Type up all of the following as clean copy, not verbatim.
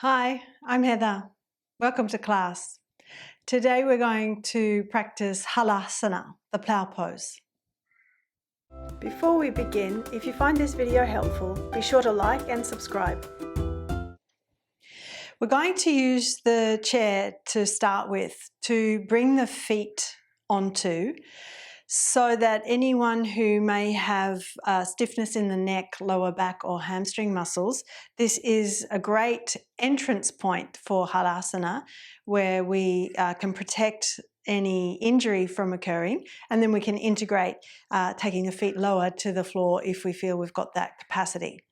Hi, I'm Heather. Welcome to class. Today we're going to practice Halasana, the plough pose. Before we begin, if you find this video helpful, be sure to like and subscribe. We're going to use the chair to start with to bring the feet onto, so that anyone who may have stiffness in the neck, lower back or hamstring muscles, this is a great entrance point for Halasana, where we can protect any injury from occurring, and then we can integrate taking the feet lower to the floor if we feel we've got that capacity.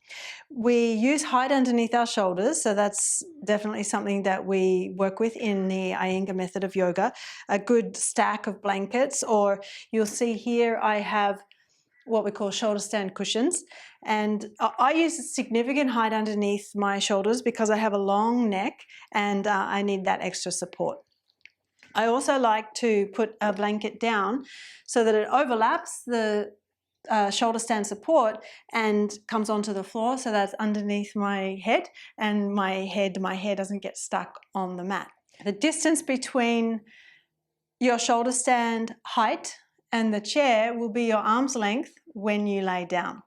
We use height underneath our shoulders, so that's definitely something that we work with in the Iyengar method of yoga. A good stack of blankets, or you'll see here I have what we call shoulder stand cushions, and I use a significant height underneath my shoulders because I have a long neck and I need that extra support. I also like to put a blanket down so that it overlaps the shoulder stand support and comes onto the floor, so that's underneath my head, and my hair doesn't get stuck on the mat. The distance between your shoulder stand height and the chair will be your arm's length when you lay down.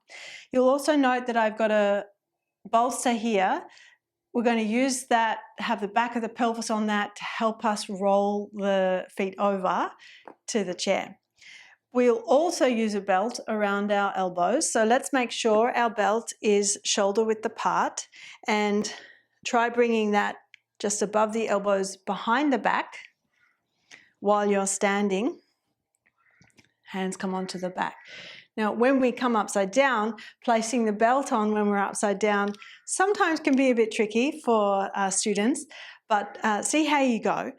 You'll also note that I've got a bolster here. We're going to use that, have the back of the pelvis on that to help us roll the feet over to the chair. We'll also use a belt around our elbows, so let's make sure our belt is shoulder width apart, and try bringing that just above the elbows behind the back while you're standing. Hands come onto the back. Now, when we come upside down, placing the belt on when we're upside down sometimes can be a bit tricky for students, but see how you go.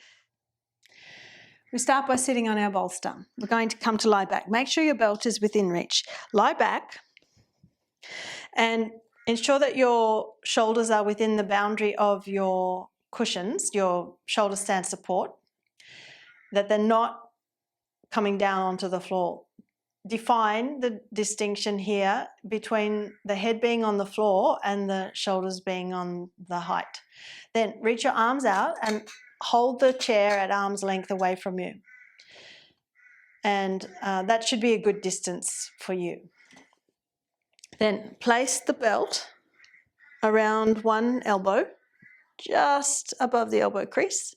We start by sitting on our bolster. We're going to come to lie back. Make sure your belt is within reach. Lie back and ensure that your shoulders are within the boundary of your cushions, your shoulder stand support, that they're not coming down onto the floor. Define the distinction here between the head being on the floor and the shoulders being on the height. Then reach your arms out and hold the chair at arm's length away from you. And that should be a good distance for you. Then place the belt around one elbow, just above the elbow crease.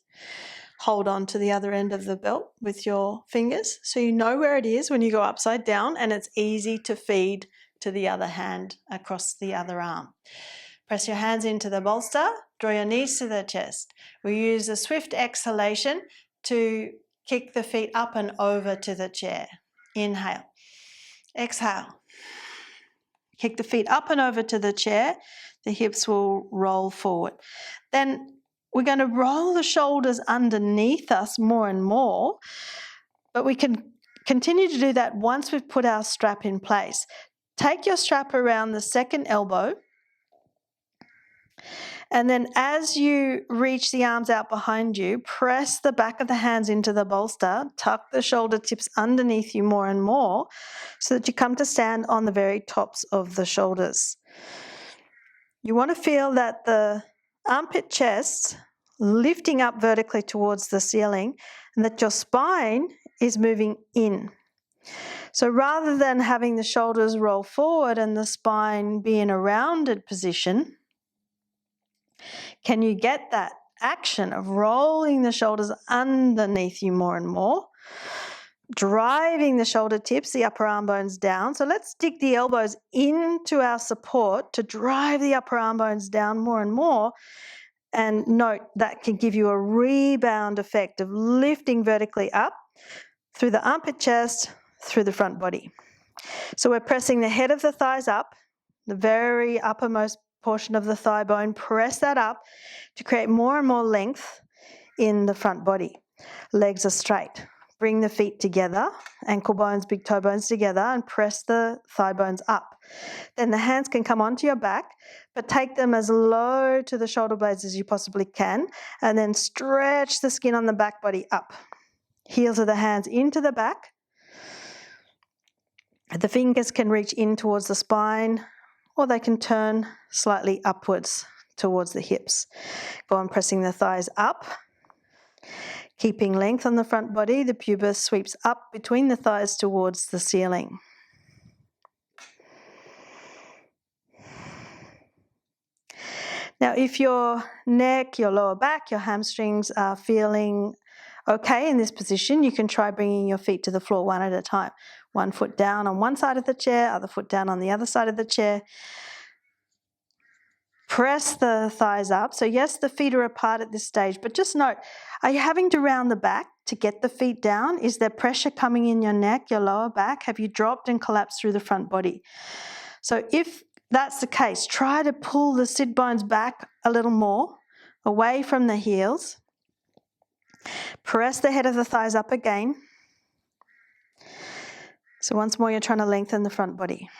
Hold on to the other end of the belt with your fingers so you know where it is when you go upside down, and it's easy to feed to the other hand across the other arm. Press your hands into the bolster, draw your knees to the chest. We use a swift exhalation to kick the feet up and over to the chair. Inhale. Exhale. Kick the feet up and over to the chair. The hips will roll forward. Then we're going to roll the shoulders underneath us more and more, but we can continue to do that once we've put our strap in place. Take your strap around the second elbow, and then as you reach the arms out behind you, press the back of the hands into the bolster, tuck the shoulder tips underneath you more and more so that you come to stand on the very tops of the shoulders. You want to feel that the armpit chest lifting up vertically towards the ceiling, and that your spine is moving in. So rather than having the shoulders roll forward and the spine be in a rounded position, can you get that action of rolling the shoulders underneath you more and more, driving the shoulder tips, the upper arm bones down. So let's dig the elbows into our support to drive the upper arm bones down more and more. And note that can give you a rebound effect of lifting vertically up through the armpit chest, through the front body. So we're pressing the head of the thighs up, the very uppermost portion of the thigh bone, press that up to create more and more length in the front body. Legs are straight. Bring the feet together, ankle bones, big toe bones together, and press the thigh bones up. Then the hands can come onto your back, but take them as low to the shoulder blades as you possibly can, and then stretch the skin on the back body up. Heels of the hands into the back. The fingers can reach in towards the spine, or they can turn slightly upwards towards the hips. Go on pressing the thighs up. Keeping length on the front body, the pubis sweeps up between the thighs towards the ceiling. Now, if your neck, your lower back, your hamstrings are feeling okay in this position, you can try bringing your feet to the floor one at a time. One foot down on one side of the chair, other foot down on the other side of the chair. Press the thighs up. So yes, the feet are apart at this stage, but just note, are you having to round the back to get the feet down? Is there pressure coming in your neck, your lower back? Have you dropped and collapsed through the front body? So if that's the case, try to pull the sit bones back a little more, away from the heels. Press the head of the thighs up again. So once more, you're trying to lengthen the front body.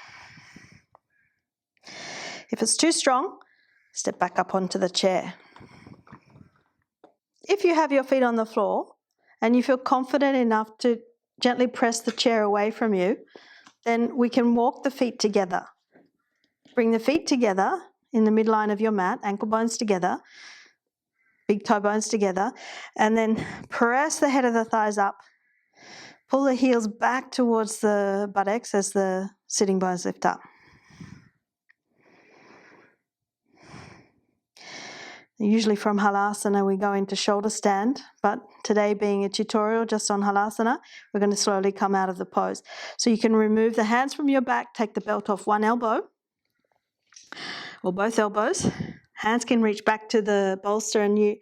If it's too strong, step back up onto the chair. If you have your feet on the floor and you feel confident enough to gently press the chair away from you, then we can walk the feet together. Bring the feet together in the midline of your mat, ankle bones together, big toe bones together, and then press the head of the thighs up. Pull the heels back towards the buttocks as the sitting bones lift up. Usually from Halasana we go into shoulder stand, but today being a tutorial just on Halasana, we're going to slowly come out of the pose. So you can remove the hands from your back, take the belt off one elbow or both elbows. Hands can reach back to the bolster and you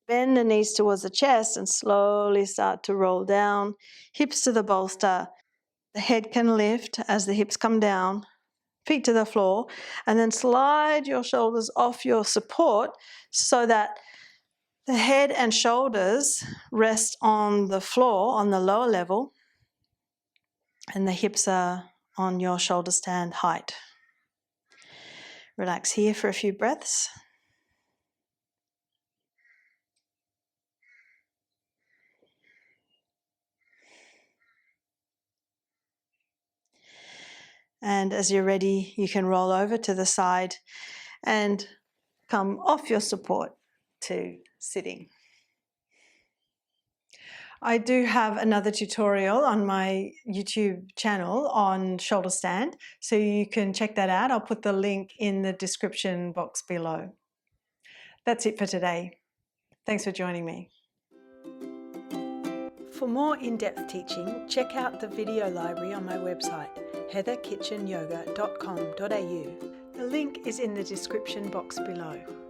bend the knees towards the chest and slowly start to roll down, hips to the bolster. The head can lift as the hips come down, feet to the floor, and then slide your shoulders off your support so that the head and shoulders rest on the floor, on the lower level, and the hips are on your shoulder stand height. Relax here for a few breaths. And as you're ready, you can roll over to the side and come off your support to sitting. I do have another tutorial on my YouTube channel on shoulder stand, so you can check that out. I'll put the link in the description box below. That's it for today. Thanks for joining me. For more in-depth teaching, check out the video library on my website, heatherkitchenyoga.com.au. The link is in the description box below.